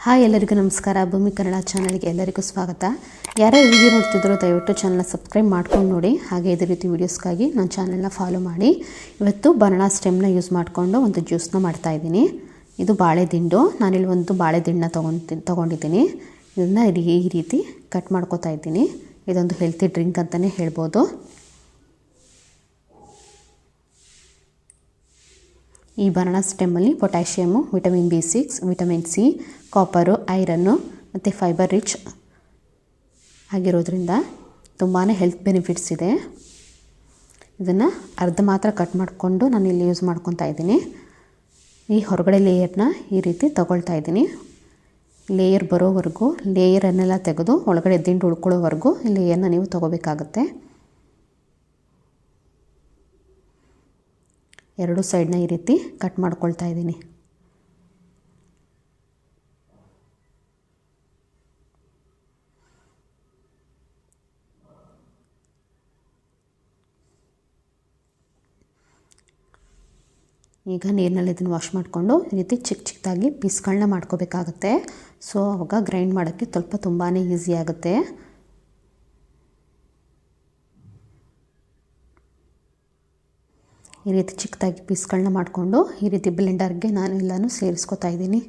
Hi ಎಲ್ಲರಿಗೂ ನಮಸ್ಕಾರ. ಭೂಮಿ ಕನ್ನಡ ಚಾನಲ್ಗೆ ಎಲ್ಲರಿಗೂ ಸ್ವಾಗತ. ಯಾರ್ಯಾರು ವಿಡಿಯೋ ನೋಡ್ತಿದ್ರೋ ದಯವಿಟ್ಟು ಚಾನಲ್ನ ಸಬ್ಸ್ಕ್ರೈಬ್ ಮಾಡ್ಕೊಂಡು ನೋಡಿ. ಹಾಗೆ ಇದೇ ರೀತಿ ವೀಡಿಯೋಸ್ಗಾಗಿ ನನ್ನ ಚಾನಲ್ನ ಫಾಲೋ ಮಾಡಿ. ಇವತ್ತು ಬನಾನಾ ಸ್ಟೆಮ್ನ ಯೂಸ್ ಮಾಡಿಕೊಂಡು ಒಂದು ಜ್ಯೂಸ್ನ ಮಾಡ್ತಾಯಿದ್ದೀನಿ. ಇದು ಬಾಳೆ ದಿಂಡು. ನಾನಿಲ್ಲಿ ಒಂದು ಬಾಳೆ ದಿಂಡನ್ನ ತೊಗೊಂಡಿದ್ದೀನಿ. ಇದನ್ನು ಈ ರೀತಿ ಕಟ್ ಮಾಡ್ಕೋತಾ ಇದ್ದೀನಿ. ಇದೊಂದು ಹೆಲ್ತಿ ಡ್ರಿಂಕ್ ಅಂತಲೇ ಹೇಳ್ಬೋದು. ಈ ಬನಾನಾ ಸ್ಟೆಮ್ಮಲ್ಲಿ potassium, vitamin B6, vitamin C, copper, iron ಮತ್ತು ಫೈಬರ್ ರಿಚ್ ಆಗಿರೋದ್ರಿಂದ ತುಂಬಾ ಹೆಲ್ತ್ ಬೆನಿಫಿಟ್ಸ್ ಇದೆ. ಇದನ್ನು ಅರ್ಧ ಮಾತ್ರ ಕಟ್ ಮಾಡಿಕೊಂಡು ನಾನು ಇಲ್ಲಿ ಯೂಸ್ ಮಾಡ್ಕೊತಾ ಇದ್ದೀನಿ. ಈ ಹೊರಗಡೆ ಲೇಯರ್ನ ಈ ರೀತಿ ತಗೊಳ್ತಾ ಇದ್ದೀನಿ. ಲೇಯರ್ ಬರೋವರೆಗೂ, ಲೇಯರನ್ನೆಲ್ಲ ತೆಗೆದು ಒಳಗಡೆ ದಿಂಡು ಉಳ್ಕೊಳ್ಳೋವರೆಗೂ ಲೇಯರ್ನ ನೀವು ತೊಗೋಬೇಕಾಗತ್ತೆ. ಎರಡು ಸೈಡ್ನ ಈ ರೀತಿ ಕಟ್ ಮಾಡ್ಕೊಳ್ತಾ ಇದ್ದೀನಿ. ಈಗ ನೀರಿನಲ್ಲಿ ಇದನ್ನು ವಾಶ್ ಮಾಡಿಕೊಂಡು ಈ ರೀತಿ ಚಿಕ್ಕದಾಗಿ ಪೀಸ್ಗಳನ್ನ ಮಾಡ್ಕೋಬೇಕಾಗತ್ತೆ. ಸೊ ಆವಾಗ ಗ್ರೈಂಡ್ ಮಾಡೋಕ್ಕೆ ತುಂಬಾ ಈಸಿ ಆಗುತ್ತೆ. ಈ ರೀತಿ ಚಿಕ್ಕದಾಗಿ ಪೀಸ್ಗಳನ್ನ ಮಾಡಿಕೊಂಡು ಈ ರೀತಿ ಬ್ಲೆಂಡರ್ಗೆ ನಾನು ಎಲ್ಲನೂ ಸೇರಿಸ್ಕೊತಾ ಇದ್ದೀನಿ.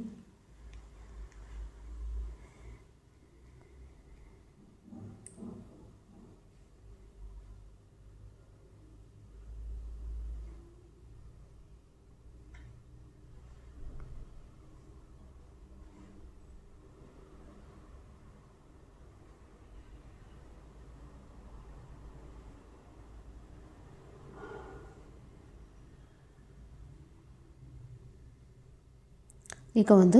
ಈಗ ಒಂದು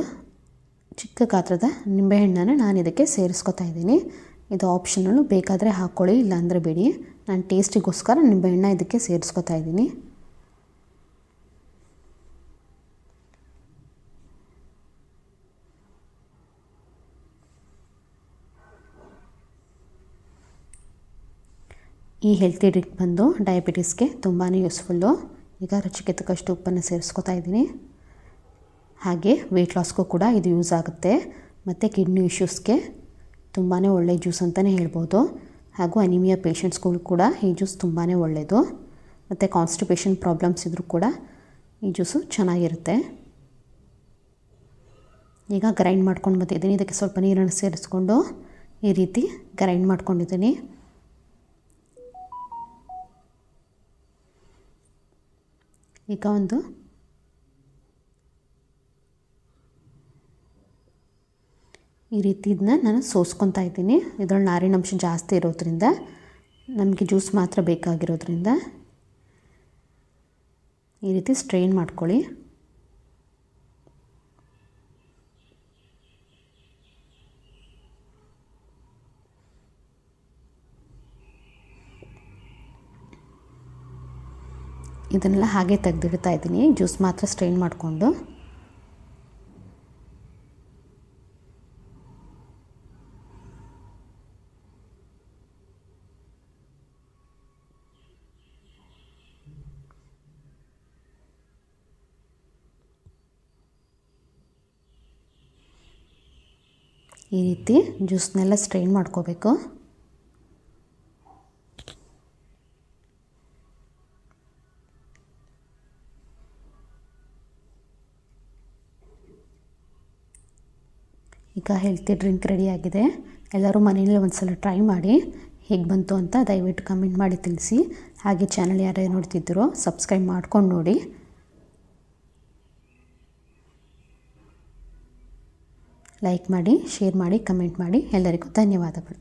ಚಿಕ್ಕ ಗಾತ್ರದ ನಿಂಬೆಹಣ್ಣನ್ನು ನಾನು ಇದಕ್ಕೆ ಸೇರಿಸ್ಕೊತಾ ಇದ್ದೀನಿ. ಇದು ಆಪ್ಷನಲ್ಲು, ಬೇಕಾದರೆ ಹಾಕ್ಕೊಳ್ಳಿ, ಇಲ್ಲಾಂದರೆ ಬೇಡಿ. ನಾನು ಟೇಸ್ಟಿಗೋಸ್ಕರ ನಿಂಬೆಹಣ್ಣ ಇದಕ್ಕೆ ಸೇರಿಸ್ಕೊತಾ ಇದ್ದೀನಿ. ಈ ಹೆಲ್ತಿ ಡ್ರಿಂಕ್ ಬಂದು ಡಯಾಬಿಟಿಸ್ಗೆ ತುಂಬಾ ಯೂಸ್ಫುಲ್ಲು. ಈಗ ರುಚಿಗೆ ತಕ್ಕಷ್ಟು ಉಪ್ಪನ್ನು ಸೇರಿಸ್ಕೊತಾ ಇದ್ದೀನಿ. ಹಾಗೆ ವೆಯ್ಟ್ ಲಾಸ್ಗೂ ಕೂಡ ಇದು ಯೂಸ್ ಆಗುತ್ತೆ. ಮತ್ತು ಕಿಡ್ನಿ ಇಶ್ಯೂಸ್ಗೆ ತುಂಬಾ ಒಳ್ಳೆಯ ಜ್ಯೂಸ್ ಅಂತಲೇ ಹೇಳ್ಬೋದು. ಹಾಗೂ ಅನಿಮಿಯಾ ಪೇಷಂಟ್ಸ್ಗಳು ಕೂಡ ಈ ಜ್ಯೂಸ್ ತುಂಬಾ ಒಳ್ಳೆಯದು. ಮತ್ತು ಕಾನ್ಸ್ಟಿಪೇಷನ್ ಪ್ರಾಬ್ಲಮ್ಸ್ ಇದ್ದರೂ ಕೂಡ ಈ ಜ್ಯೂಸು ಚೆನ್ನಾಗಿರುತ್ತೆ. ಈಗ ಗ್ರೈಂಡ್ ಮಾಡ್ಕೊಂಡು ಬಂದಿದ್ದೀನಿ. ಇದಕ್ಕೆ ಸ್ವಲ್ಪ ನೀರನ್ನು ಸೇರಿಸ್ಕೊಂಡು ಈ ರೀತಿ ಗ್ರೈಂಡ್ ಮಾಡ್ಕೊಂಡಿದ್ದೀನಿ. ಈಗ ಈ ರೀತಿ ಇದನ್ನ ನಾನು ಸೋಸ್ಕೊತಾ ಇದ್ದೀನಿ. ಇದರಲ್ಲಿ ನಾರಿನಂಶ ಜಾಸ್ತಿ ಇರೋದ್ರಿಂದ ನಮಗೆ ಜ್ಯೂಸ್ ಮಾತ್ರ ಬೇಕಾಗಿರೋದ್ರಿಂದ ಈ ರೀತಿ ಸ್ಟ್ರೈನ್ ಮಾಡ್ಕೊಳ್ಳಿ. ಇದನ್ನೆಲ್ಲ ಹಾಗೆ ತೆಗೆದಿಡ್ತಾ ಇದ್ದೀನಿ, ಜ್ಯೂಸ್ ಮಾತ್ರ ಸ್ಟ್ರೈನ್ ಮಾಡಿಕೊಂಡು. ಈ ರೀತಿ ಜ್ಯೂಸ್ನೆಲ್ಲ ಸ್ಟ್ರೈನ್ ಮಾಡ್ಕೋಬೇಕು. ಈಗ ಹೆಲ್ತಿ ಡ್ರಿಂಕ್ ರೆಡಿಯಾಗಿದೆ. ಎಲ್ಲರೂ ಮನೆಯಲ್ಲೇ ಒಂದು ಸಲ ಟ್ರೈ ಮಾಡಿ ಹೇಗೆ ಬಂತು ಅಂತ ದಯವಿಟ್ಟು ಕಮೆಂಟ್ ಮಾಡಿ ತಿಳಿಸಿ. ಹಾಗೆ ಚಾನಲ್ ಯಾರ್ಯಾರು ನೋಡ್ತಿದ್ದೀರೋ ಸಬ್ಸ್ಕ್ರೈಬ್ ಮಾಡ್ಕೊಂಡು ನೋಡಿ. ಲೈಕ್ ಮಾಡಿ, ಶೇರ್ ಮಾಡಿ, ಕಮೆಂಟ್ ಮಾಡಿ. ಎಲ್ಲರಿಗೂ ಧನ್ಯವಾದಗಳು.